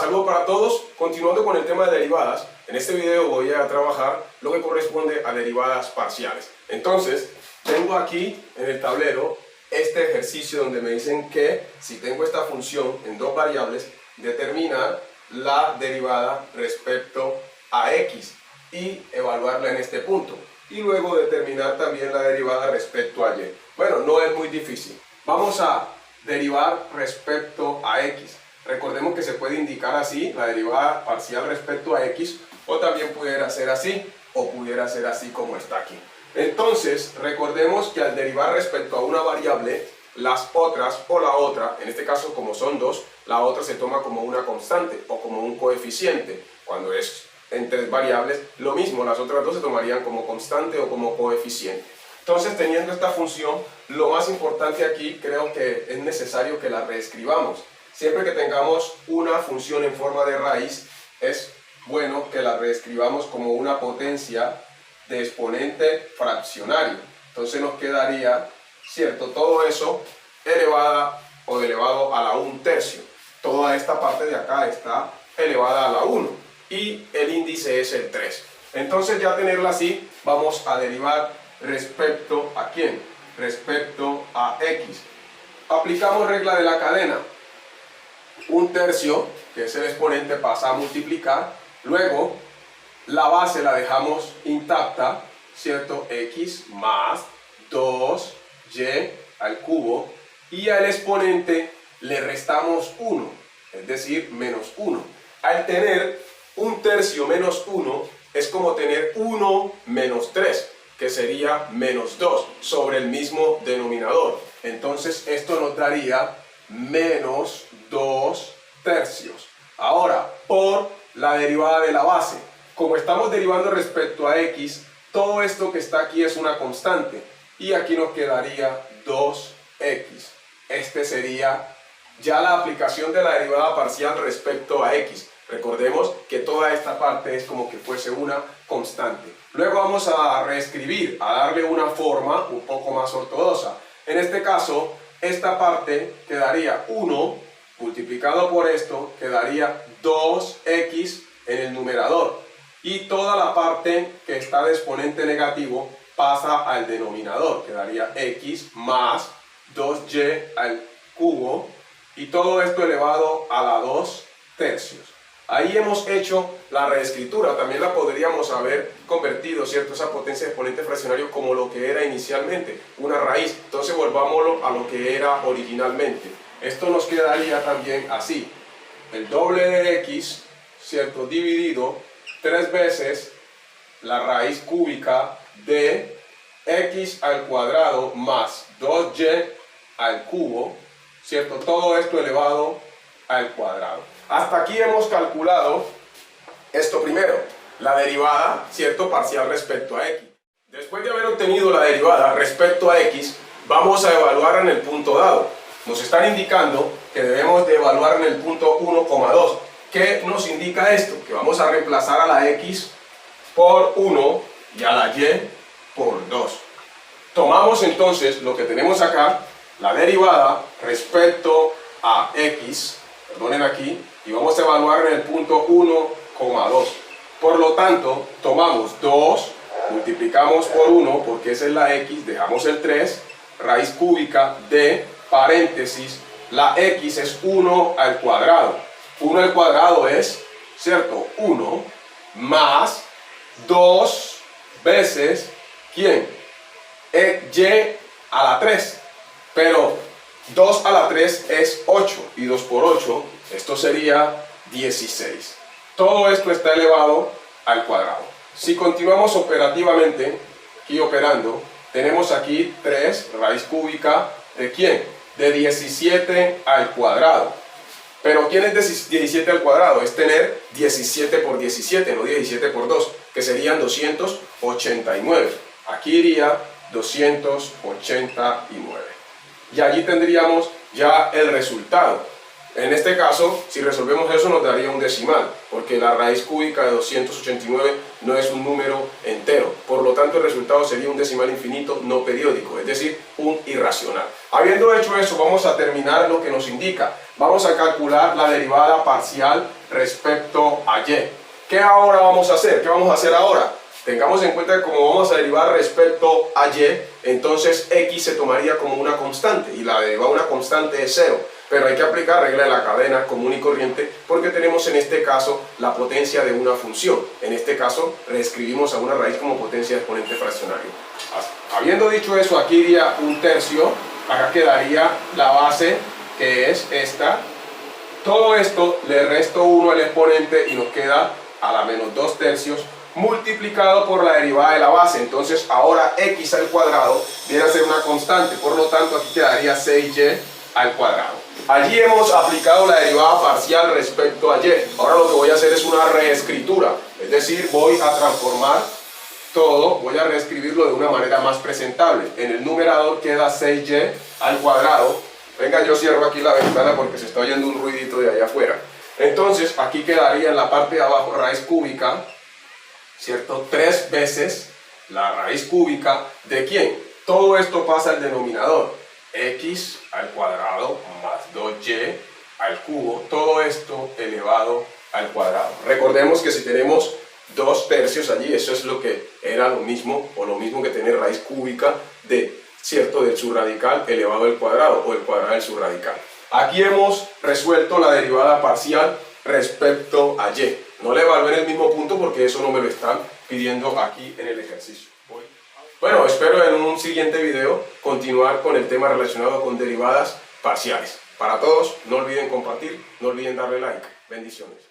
Saludos para todos. Continuando con el tema de derivadas, en este video voy a trabajar lo que corresponde a derivadas parciales. Entonces, tengo aquí en el tablero este ejercicio donde me dicen que si tengo esta función en dos variables, determinar la derivada respecto a x y evaluarla en este punto. Y luego determinar también la derivada respecto a y. Bueno, no es muy difícil. Vamos a derivar respecto a x. Recordemos que se puede indicar así, la derivada parcial respecto a x, o también pudiera ser así, o pudiera ser así como está aquí. Entonces, recordemos que al derivar respecto a una variable, las otras o la otra, en este caso como son dos, la otra se toma como una constante o como un coeficiente. Cuando es en tres variables, lo mismo, las otras dos se tomarían como constante o como coeficiente. Entonces, teniendo esta función, lo más importante aquí creo que es necesario que la reescribamos. Siempre que tengamos una función en forma de raíz, es bueno que la reescribamos como una potencia de exponente fraccionario. Entonces nos quedaría, ¿cierto? Todo eso elevada o elevado a la 1/3. Toda esta parte de acá está elevada a la 1 y el índice es el 3. Entonces ya tenerla así, vamos a derivar respecto a ¿quién? Respecto a x. Aplicamos regla de la cadena. 1/3, que es el exponente, pasa a multiplicar. Luego, la base la dejamos intacta, ¿cierto? X más 2y al cubo. Y al exponente le restamos 1, es decir, menos 1. Al tener 1/3 menos 1, es como tener 1 menos 3, que sería menos 2, sobre el mismo denominador. Entonces, esto nos daría menos 2/3. Ahora, por la derivada de la base, como estamos derivando respecto a x, todo esto que está aquí es una constante y aquí nos quedaría 2x. Este sería ya la aplicación de la derivada parcial respecto a x. Recordemos que toda esta parte es como que fuese una constante. Luego vamos a reescribir, a darle una forma un poco más ortodoxa. En este caso, esta parte quedaría 1 multiplicado por esto, quedaría 2x en el numerador. Y toda la parte que está de exponente negativo pasa al denominador. Quedaría x más 2y al cubo. Y todo esto elevado a la 2/3. Ahí hemos hecho la reescritura. También la podríamos haber convertido, ¿cierto? Esa potencia de exponente fraccionario como lo que era inicialmente, una raíz. Entonces volvámoslo a lo que era originalmente. Esto nos quedaría también así. El doble de x, ¿cierto? Dividido 3 veces la raíz cúbica de x al cuadrado más 2y al cubo, ¿cierto? Todo esto elevado al cuadrado. Hasta aquí hemos calculado esto primero, la derivada, ¿cierto? Parcial respecto a x. Después de haber obtenido la derivada respecto a x, vamos a evaluar en el punto dado. Nos están indicando que debemos de evaluar en el punto 1,2. ¿Qué nos indica esto? Que vamos a reemplazar a la x por 1 y a la y por 2. Tomamos entonces lo que tenemos acá, la derivada respecto a x, perdonen aquí, y vamos a evaluar en el punto 1,2. Por lo tanto, tomamos 2, multiplicamos por 1, porque esa es la x, dejamos el 3, raíz cúbica de paréntesis, la x es 1 al cuadrado. 1 al cuadrado es, ¿cierto? 1 más 2 veces, ¿quién? Y a la 3. Pero 2 a la 3 es 8 y 2 por 8, esto sería 16. Todo esto está elevado al cuadrado. Si continuamos operativamente, aquí operando, tenemos aquí 3 raíz cúbica de ¿quién? De 17 al cuadrado. Pero ¿quién es 17 al cuadrado? Es tener 17 por 17, no 17 por 2, que serían 289. Aquí iría 289. Y allí tendríamos ya el resultado. En este caso, si resolvemos eso nos daría un decimal, porque la raíz cúbica de 289 no es un número entero. Por lo tanto, el resultado sería un decimal infinito no periódico, es decir, un irracional. Habiendo hecho eso, vamos a terminar lo que nos indica. Vamos a calcular la derivada parcial respecto a y. ¿Qué ahora vamos a hacer? ¿Qué vamos a hacer ahora? Tengamos en cuenta que como vamos a derivar respecto a y, entonces x se tomaría como una constante, y la derivada de una constante es 0. Pero hay que aplicar regla de la cadena común y corriente porque tenemos en este caso la potencia de una función. En este caso reescribimos a una raíz como potencia de exponente fraccionario. Habiendo dicho eso, aquí iría un tercio, acá quedaría la base que es esta. Todo esto le resto 1 al exponente y nos queda a la menos 2 tercios multiplicado por la derivada de la base. Entonces ahora x al cuadrado viene a ser una constante, por lo tanto aquí quedaría 6y al cuadrado. Allí hemos aplicado la derivada parcial respecto a y. Ahora lo que voy a hacer es una reescritura, es decir, voy a transformar todo, voy a reescribirlo de una manera más presentable. En el numerador queda 6y al cuadrado. Venga, yo cierro aquí la ventana porque se está oyendo un ruidito de allá afuera. Entonces aquí quedaría en la parte de abajo raíz cúbica, ¿cierto? 3 veces la raíz cúbica de ¿quién? Todo esto pasa al denominador. X al cuadrado más 2y al cubo, todo esto elevado al cuadrado. Recordemos que si tenemos 2 tercios allí, eso es lo que era lo mismo, o lo mismo que tener raíz cúbica de, ¿cierto?, del subradical elevado al cuadrado, o el cuadrado del subradical. Aquí hemos resuelto la derivada parcial respecto a y. No le evalué en el mismo punto porque eso no me lo están pidiendo aquí en el ejercicio. Bueno, espero en un siguiente video continuar con el tema relacionado con derivadas parciales. Para todos, no olviden compartir, no olviden darle like. Bendiciones.